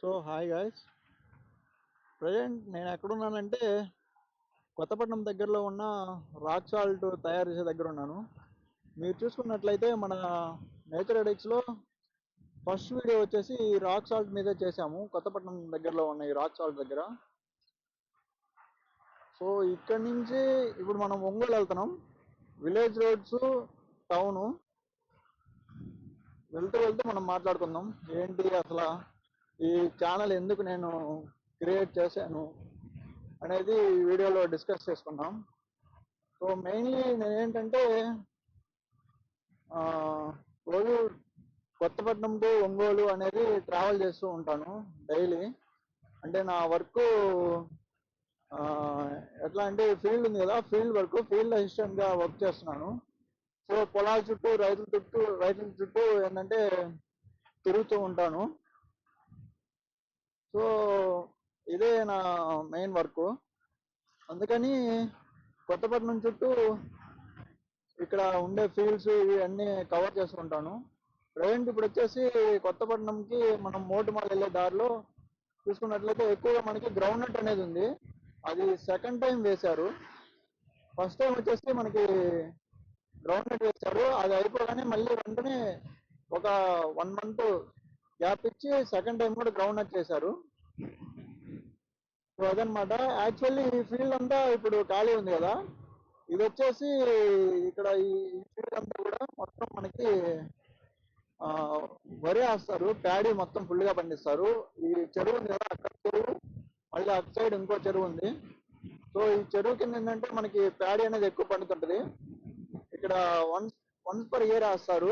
So hi guys. Present నేను ఎక్కడున్నానంటే కొత్తపట్నం దగ్గరలో ఉన్న రాక్ సాల్ట్ తయారు చేసే దగ్గర ఉన్నాను. మీరు చూసుకున్నట్లయితే మన నేచర్ ఎడిక్స్లో ఫస్ట్ వీడియో వచ్చేసి ఈ రాక్ సాల్ట్ మీదే చేసాము. కొత్తపట్నం దగ్గరలో ఉన్న ఈ రాక్ సాల్ట్ దగ్గర. సో ఇక్కడి నుంచి ఇప్పుడు మనం ఒంగోలు వెళ్తున్నాం. విలేజ్ రోడ్స్, టౌను వెళ్తూ వెళ్తూ మనం మాట్లాడుకుందాం ఏంటి అసలు ఈ ఛానల్ ఎందుకు నేను క్రియేట్ చేశాను అనేది ఈ వీడియోలో డిస్కస్ చేసుకుందాం. సో మెయిన్లీ నేను ఏంటంటే రోజు కొత్తపట్నం టు ఒంగోలు అనేది ట్రావెల్ చేస్తూ ఉంటాను డైలీ. అంటే నా వర్క్ ఎట్లా అంటే ఫీల్డ్ ఉంది కదా, ఫీల్డ్ వర్క్, ఫీల్డ్ అసిస్టెంట్గా వర్క్ చేస్తున్నాను. సో పొలాల చుట్టూ రైతుల చుట్టూ ఏంటంటే తిరుగుతూ ఉంటాను. సో ఇదే నా మెయిన్ వర్క్. అందుకని కొత్తపట్నం చుట్టూ ఇక్కడ ఉండే ఫీల్డ్స్ ఇవి అన్నీ కవర్ చేసుకుంటాను. ప్రజెంట్ ఇప్పుడు వచ్చేసి కొత్తపట్నంకి మనం మోటుమల్ వెళ్ళే దారిలో చూసుకున్నట్లయితే ఎక్కువగా మనకి గ్రౌండ్ నట్ అనేది ఉంది. అది సెకండ్ టైం వేశారు. ఫస్ట్ టైం వచ్చేసి మనకి గ్రౌండ్ నట్ వేశారు. అది అయిపోగానే మళ్ళీ వెంటనే ఒక 1 మంత్ గ్యాప్ ఇచ్చి సెకండ్ టైం కూడా గ్రౌండ్ నట్ చేశారు. సో అదనమాట. యాక్చువల్లీ ఈ ఫీల్డ్ అంతా ఇప్పుడు ఖాళీ ఉంది కదా, ఇది వచ్చేసి ఇక్కడ ఈ ఫీల్డ్ అంతా కూడా మొత్తం మనకి ఆ, వరి వేస్తారు. ప్యాడీ మొత్తం ఫుల్ గా పండిస్తారు. ఈ చెరువు ఉంది కదా, అక్కడ చెరువు, మళ్ళీ అటు సైడ్ ఇంకో చెరువు ఉంది. సో ఈ చెరువు కింద ఏంటంటే మనకి ప్యాడీ అనేది ఎక్కువ పండుతుంటది. ఇక్కడ వన్స్ వన్స్ పర్ ఇయర్ వేస్తారు.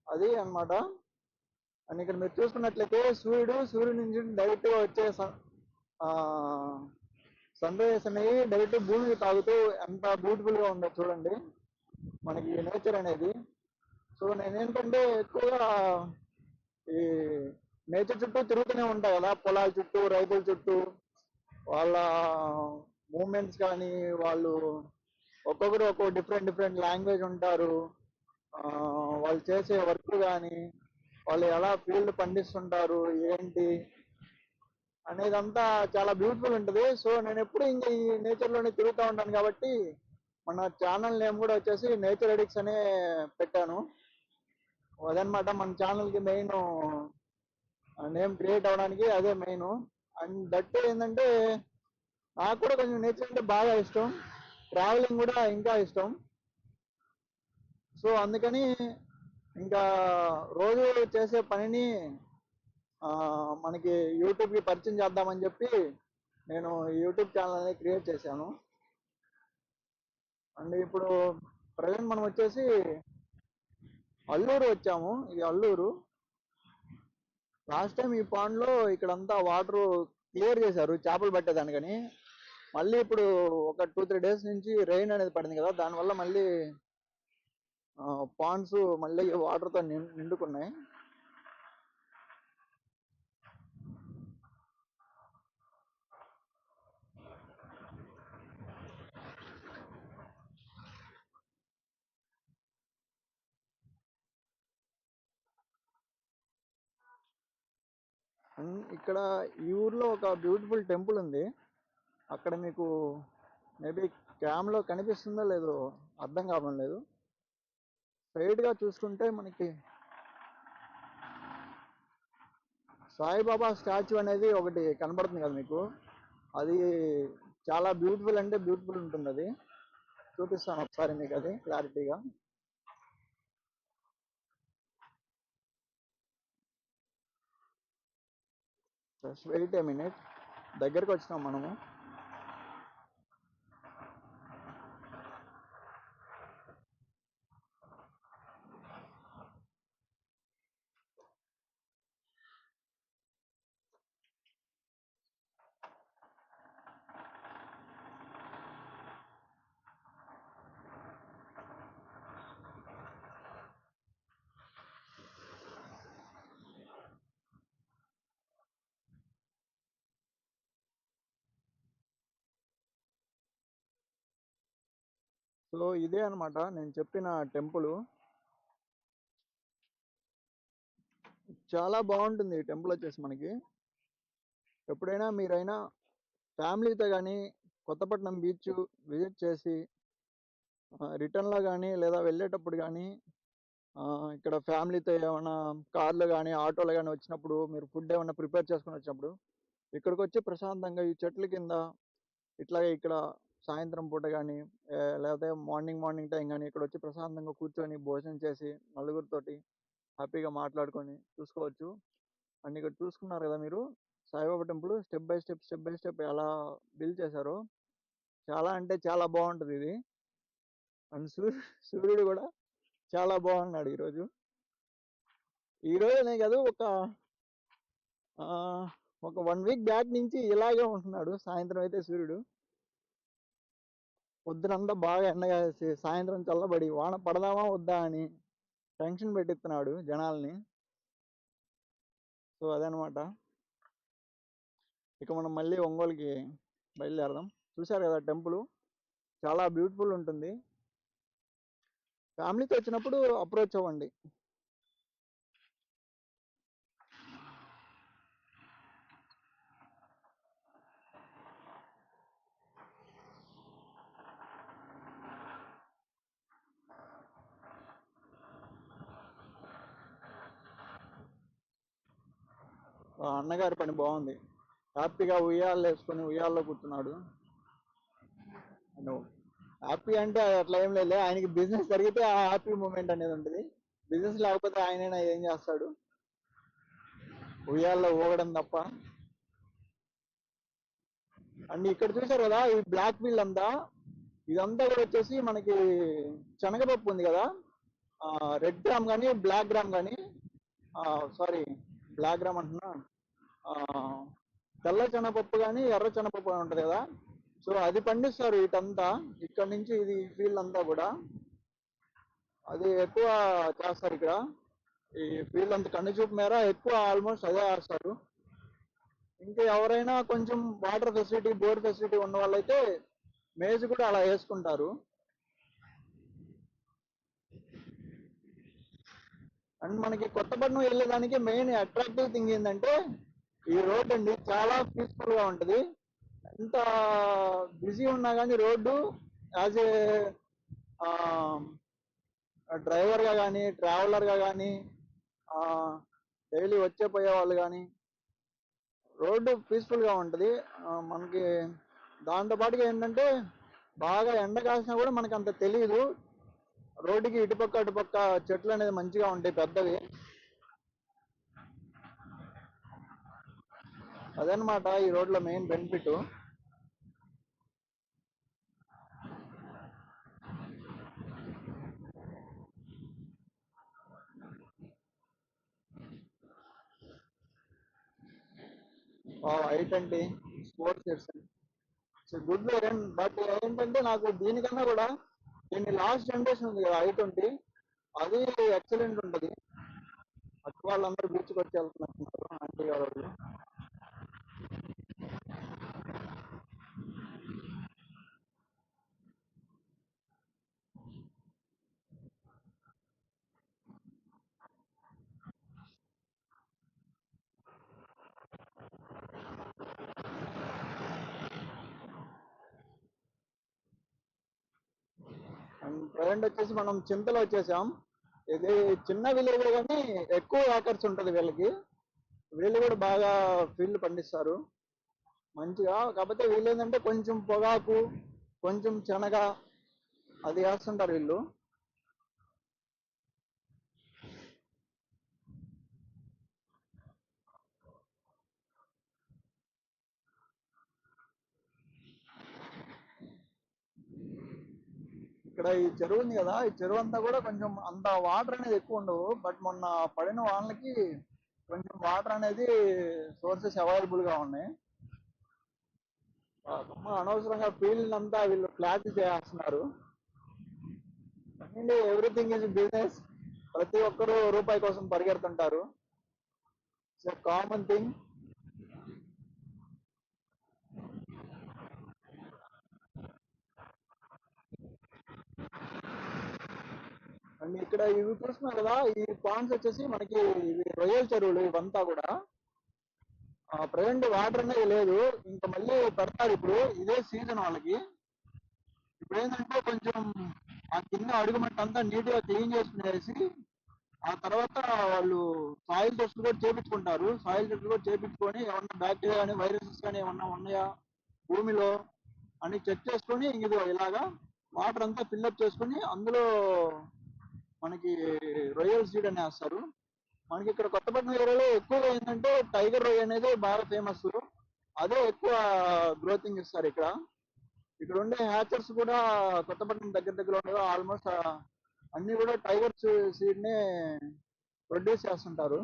అది అన్నమాట. అండ్ ఇక్కడ మీరు చూసుకున్నట్లయితే సూర్యుడు నుంచి డైరెక్ట్ గా వచ్చే సన్ రైజెస్ అనేవి డైరెక్ట్ భూమికి తాగుతూ ఎంత బ్యూటిఫుల్ గా ఉందో చూడండి మనకి నేచర్ అనేది. సో నేనేంటంటే ఎక్కువగా ఈ నేచర్ చుట్టూ తిరుగుతూనే ఉంటా కదా, పొలాల చుట్టూ, రైతుల చుట్టూ, వాళ్ళ మూమెంట్స్ కానీ, వాళ్ళు ఒక్కొక్కరు ఒక్కొక్క డిఫరెంట్ డిఫరెంట్ లాంగ్వేజ్ ఉంటారు. ఆ, వాళ్ళు చేసే వర్క్ కానీ, వాళ్ళు ఎలా ఫీల్డ్ పండిస్తుంటారు ఏంటి అనేదంతా చాలా బ్యూటిఫుల్ ఉంటుంది. సో నేను ఎప్పుడు ఇంకా ఈ నేచర్ లోనే తిరుగుతూ ఉంటాను కాబట్టి మన ఛానల్ నేమ్ కూడా వచ్చేసి నేచర్ ఎడిక్స్ అనే పెట్టాను. అదనమాట మన ఛానల్ కి మెయిన్ నేమ్ క్రియేట్ అవడానికి అదే మెయిన్. అండ్ దట్ ఏంటంటే నాకు కూడా కొంచెం నేచర్ అంటే బాగా ఇష్టం, ట్రావెలింగ్ కూడా ఇంకా ఇష్టం. సో అందుకని ఇంకా రోజు చేసే పనిని మనకి యూట్యూబ్కి పరిచయం చేద్దామని చెప్పి నేను యూట్యూబ్ ఛానల్ అనేది క్రియేట్ చేశాను. అండ్ ఇప్పుడు ప్రజెంట్ మనం వచ్చేసి అల్లూరు వచ్చాము. ఇది అల్లూరు. లాస్ట్ టైం ఈ పాండ్ లో ఇక్కడంతా వాటర్ క్లియర్ చేశారు చేపలు పట్టేదానికని. మళ్ళీ ఇప్పుడు ఒక 2-3 డేస్ నుంచి రెయిన్ అనేది పడింది కదా, దానివల్ల మళ్ళీ పాండ్స్ మళ్ళీ వాటర్ తో నిండుకున్నాయి. ఇక్కడ ఈ ఊర్లో ఒక బ్యూటిఫుల్ టెంపుల్ ఉంది. అక్కడ మీకు మేబీ క్యామ్లో కనిపిస్తుందో లేదో అర్థం కావడం లేదు. స్ట్రైట్ గా చూసుకుంటే మనకి సాయిబాబా స్టాచ్యూ అనేది ఒకటి కనబడుతుంది కదా మీకు. అది చాలా బ్యూటిఫుల్ అంటే బ్యూటిఫుల్ ఉంటుంది. అది చూపిస్తాను ఒకసారి మీకు అది క్లారిటీగా. Just wait a minute. దగ్గరికి వచ్చినాం మనము. సో ఇదే అనమాట నేను చెప్పిన టెంపుల్. చాలా బాగుంటుంది ఈ టెంపుల్ వచ్చేసి మనకి. ఎప్పుడైనా మీరైనా ఫ్యామిలీతో కానీ కొత్తపట్నం బీచ్ విజిట్ చేసి రిటర్న్లో కానీ లేదా వెళ్ళేటప్పుడు కానీ ఇక్కడ ఫ్యామిలీతో ఏమైనా కార్లు కానీ ఆటోలు కానీ వచ్చినప్పుడు మీరు ఫుడ్ ఏమైనా ప్రిపేర్ చేసుకొని వచ్చినప్పుడు ఇక్కడికి వచ్చి ప్రశాంతంగా ఈ చెట్ల కింద ఇట్లాగే ఇక్కడ సాయంత్రం పూట కానీ లేకపోతే మార్నింగ్ టైం కానీ ఇక్కడ వచ్చి ప్రశాంతంగా కూర్చొని భోజనం చేసి నలుగురితోటి హ్యాపీగా మాట్లాడుకొని చూసుకోవచ్చు. అండ్ ఇక్కడ చూసుకున్నారు కదా మీరు Saibaba temple step by step ఎలా బిల్డ్ చేశారో చాలా అంటే చాలా బాగుంటుంది ఇది. అండ్ సూర్యుడు కూడా చాలా బాగున్నాడు ఈరోజు. ఈరోజునే కాదు ఒక 1 వీక్ బ్యాక్ నుంచి ఇలాగే ఉంటున్నాడు. సాయంత్రం అయితే సూర్యుడు పొద్దునంతా బాగా ఎండగాసి సాయంత్రం చల్లబడి వాన పడదామా వద్దా అని టెన్షన్ పెట్టిస్తున్నాడు జనాల్ని. సో అదనమాట. ఇక మనం మళ్ళీ ఒంగోలుకి బయలుదేరదాం. చూశారు కదా టెంపుల్ చాలా బ్యూటిఫుల్ ఉంటుంది. ఫ్యామిలీతో వచ్చినప్పుడు అప్రోచ్ అవ్వండి. అన్నగారి పని బాగుంది. హ్యాపీగా ఉయ్యాలు వేసుకొని ఉయ్యాల్లో కూర్చున్నాడు. హ్యాపీ అంటే అట్లా ఏం లేదు, ఆయనకి బిజినెస్ జరిగితే ఆ హ్యాపీ మూమెంట్ అనేది ఉంటుంది. బిజినెస్ లేకపోతే ఆయనైనా ఏం చేస్తాడు, ఉయ్యాల్లో ఊగడం తప్ప. అండ్ ఇక్కడ చూసారు కదా ఈ బ్లాక్ వీల్ అంతా, ఇదంతా కూడా వచ్చేసి మనకి శనగపప్పు ఉంది కదా, రెడ్ గ్రామ్ కానీ బ్లాక్ గ్రామ్ కానీ, సారీ బ్లాక్ గ్రామ్ అంటున్నా, తెల్ల శనగపప్పు కానీ ఎర్ర శనగపప్పు అని ఉంటుంది కదా, సో అది పండిస్తారు ఇటంతా. ఇక్కడ నుంచి ఇది ఫీల్డ్ అంతా కూడా అది ఎక్కువ చేస్తారు ఇక్కడ. ఈ ఫీల్డ్ అంతా కన్ను చూపు మేర ఎక్కువ ఆల్మోస్ట్ అదే వేస్తారు. ఇంకా ఎవరైనా కొంచెం వాటర్ ఫెసిలిటీ బోర్ ఫెసిలిటీ ఉన్న వాళ్ళైతే మేజ్ కూడా అలా వేసుకుంటారు. అండ్ మనకి కొత్తపట్నం వెళ్ళేదానికి మెయిన్ అట్రాక్టివ్ థింగ్ ఏంటంటే ఈ రోడ్ అండి, చాలా పీస్ఫుల్ గా ఉంటది. ఎంత బిజీ ఉన్నా కానీ రోడ్డు యాజ్ ఏ డ్రైవర్ గా కానీ ట్రావెలర్ గా కానీ డైలీ వచ్చే పోయే వాళ్ళు కానీ రోడ్డు పీస్ఫుల్ గా ఉంటది. మనకి దాంతో పాటుగా ఏంటంటే బాగా ఎండ కాసినా కూడా మనకి అంత తెలియదు. రోడ్డుకి ఇటుపక్క అటుపక్క చెట్లు అనేది మంచిగా ఉంటాయి పెద్దవి. అదనమాట ఈ రోడ్లో మెయిన్ బెనిఫిట్. ఐ20 sports edition good variant. But ఏంటంటే నాకు దీనికన్నా కూడా దీని లాస్ట్ జనరేషన్ ఉంది కదా I20, అది ఎక్సలెంట్ ఉంటుంది. అటు వాళ్ళందరూ బీచ్కి వచ్చి వెళ్తున్నట్టున్నారు ఆంటీ గారు వాళ్ళు. అండ్ ప్రజెంట్ వచ్చేసి మనం చింతలో వచ్చేసాం. ఇది చిన్న విలేజ్ కానీ ఎక్కువ ఏకర్స్ ఉంటుంది వీళ్ళకి. వీళ్ళు కూడా బాగా ఫీల్డ్ పండిస్తారు మంచిగా. కాకపోతే వీళ్ళు ఏంటంటే కొంచెం పొగాకు కొంచెం శనగ అది వేస్తుంటారు వీళ్ళు. ఇక్కడ ఈ చెరువు ఉంది కదా, ఈ చెరువు అంతా కూడా కొంచెం అంత వాటర్ అనేది ఎక్కువ ఉండవు. బట్ మొన్న పడిన వానలకి కొంచెం వాటర్ అనేది సోర్సెస్ అవైలబుల్ గా ఉన్నాయి. అనవసరంగా ఫీల్డ్ అంతా వీళ్ళు ఫ్లాట్ చేస్తున్నారు. Everything is business. ప్రతి ఒక్కరు రూపాయి కోసం పరిగెడుతుంటారు. It's common thing. అండ్ ఇక్కడ ఇవి చూస్తున్నారు కదా, ఈ పాండ్స్ వచ్చేసి మనకి ఇవి రొయ్యల చెరువులు ఇవంతా కూడా. ప్రజెంట్ వాటర్ అనేది లేదు, ఇంకా మళ్ళీ పెడతారు ఇప్పుడు, ఇదే సీజన్ వాళ్ళకి. ఇప్పుడు ఏంటంటే కొంచెం ఆ కింద అడుగు మట్టి అంతా నీట్ గా క్లీన్ చేసుకునేసి ఆ తర్వాత వాళ్ళు సాయిల్ టెస్ట్ కూడా చేపించుకుంటారు. సాయిల్ టెస్ట్ కూడా చేపించుకొని ఏమన్నా బ్యాక్టీరియా కానీ వైరసెస్ కానీ ఏమన్నా ఉన్నాయా భూమిలో అని చెక్ చేసుకొని ఇంక ఇలాగా వాటర్ అంతా ఫిల్అప్ చేసుకొని అందులో మనకి రొయ్యల్ సీడ్ అని వేస్తారు. మనకి ఇక్కడ కొత్తపట్నం ఏరియాలో ఎక్కువగా ఏంటంటే టైగర్ రొయ్య అనేది బాగా ఫేమస్. అదే ఎక్కువ గ్రోతింగ్ ఇస్తారు ఇక్కడ. ఇక్కడ ఉండే హ్యాచర్స్ కూడా కొత్తపట్నం దగ్గర దగ్గర ఉండగా ఆల్మోస్ట్ అన్ని కూడా టైగర్ సీడ్ నే ప్రొడ్యూస్ చేస్తుంటారు.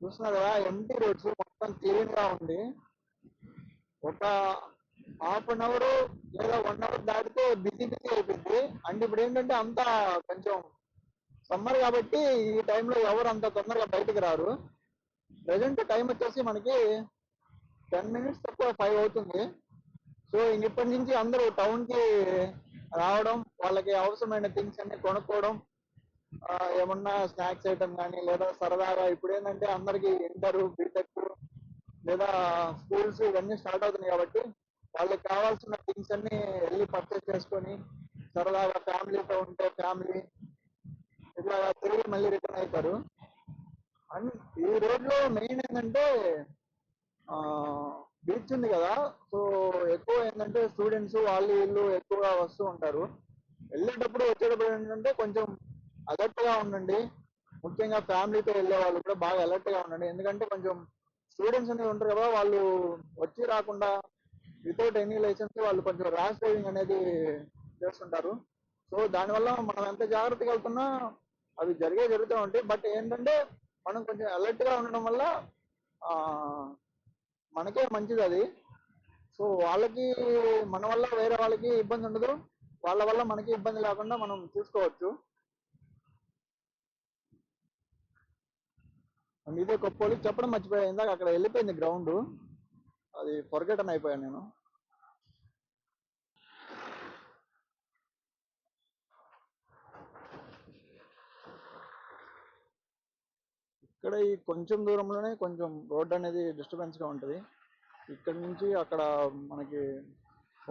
చూస్తున్నారు కదా, ఎంటీ రోడ్స్ మొత్తం క్లీన్ గా ఉంది. ఒక హాఫ్ అన్ అవర్ లేదా 1 అవర్ దాటితే బిజీ బిజీ అయిపోయింది. అండ్ ఇప్పుడు ఏంటంటే అంతా కొంచెం సమ్మర్ కాబట్టి ఈ టైంలో ఎవరు అంత తొందరగా బయటకు రారు. ప్రజెంట్ టైం వచ్చేసి మనకి 10 minutes తక్కువ 5 అవుతుంది. సో ఇప్పటి నుంచి అందరూ టౌన్ కి రావడం, వాళ్ళకి అవసరమైన థింగ్స్ అన్ని కొనుక్కోవడం, ఏమన్నా స్నాక్స్ ఐటమ్ కానీ లేదా సరదాగా ఇప్పుడు ఏంటంటే అందరికి ఇంటర్ బీటెక్ లేదా స్కూల్స్ ఇవన్నీ స్టార్ట్ అవుతున్నాయి కాబట్టి వాళ్ళకి కావాల్సిన థింగ్స్ అన్ని వెళ్ళి పర్చేస్ చేసుకొని సరదాగా ఫ్యామిలీతో ఉంటే ఫ్యామిలీ ఇట్లా తిరిగి మళ్ళీ రిటర్న్ అవుతారు. అండ్ ఈ రోడ్లో మెయిన్ ఏంటంటే బీచ్ ఉంది కదా, సో ఎక్కువ ఏంటంటే స్టూడెంట్స్ వాళ్ళు వీళ్ళు ఎక్కువగా వస్తూ ఉంటారు. వెళ్ళేటప్పుడు వచ్చేటప్పుడు ఏంటంటే కొంచెం అలర్ట్ గా ఉండండి. ముఖ్యంగా ఫ్యామిలీతో వెళ్ళే వాళ్ళు కూడా బాగా అలర్ట్ గా ఉండండి. ఎందుకంటే కొంచెం స్టూడెంట్స్ అనేవి ఉంటారు కదా, వాళ్ళు వచ్చి రాకుండా వితౌట్ ఎనీ లైసెన్స్ వాళ్ళు కొంచెం ర్యాష్ డ్రైవింగ్ అనేది చేస్తుంటారు. సో దానివల్ల మనం ఎంత జాగ్రత్తగా వెళ్తున్నా అవి జరుగుతూ ఉంటాయి. బట్ ఏంటంటే మనం కొంచెం అలర్ట్ గా ఉండడం వల్ల ఆ మనకే మంచిది అది. సో వాళ్ళకి మన వల్ల వేరే వాళ్ళకి ఇబ్బంది ఉండదు, వాళ్ళ వల్ల మనకి ఇబ్బంది లేకుండా మనం చూసుకోవచ్చు. ఇది ఒక పోలీస్ చెప్పడం మర్చిపోయా, ఇందాక అక్కడ వెళ్ళిపోయింది గ్రౌండ్, అది ఫర్గెటన్ అయిపోయాను నేను. ఇక్కడ ఈ కొంచెం దూరంలోనే కొంచెం రోడ్ అనేది డిస్టర్బెన్స్ గా ఉంటుంది. ఇక్కడ నుంచి అక్కడ మనకి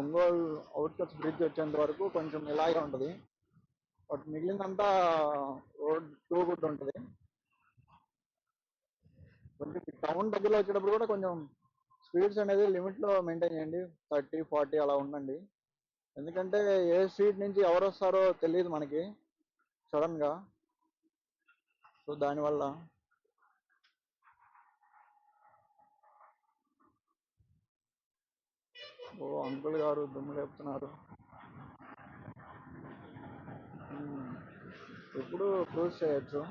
ఒంగోలు అవుట్కట్స్ బ్రిడ్జ్ వచ్చేంత వరకు కొంచెం ఇలాగే ఉంటుంది. బట్ మిగిలినంతా రోడ్ టూ గుడ్ ఉంటుంది. కొంచెం టౌన్ దగ్గరలో వచ్చేటప్పుడు కూడా కొంచెం స్పీడ్స్ అనేది లిమిట్ లో మెయింటైన్ చేయండి, 30-40 అలా ఉండండి. ఎందుకంటే ఏ స్ట్రీట్ నుంచి ఎవరు వస్తారో తెలియదు మనకి సడన్ గా. సో దానివల్ల ఓ అంకుల్ గారు దుమ్ము లేపుతున్నారు. ఎప్పుడు క్రూజ్ చేయొచ్చు.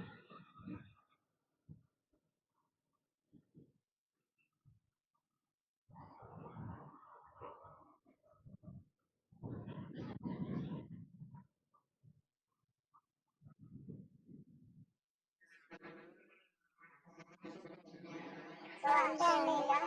సో అంతే అండి, ఇంకా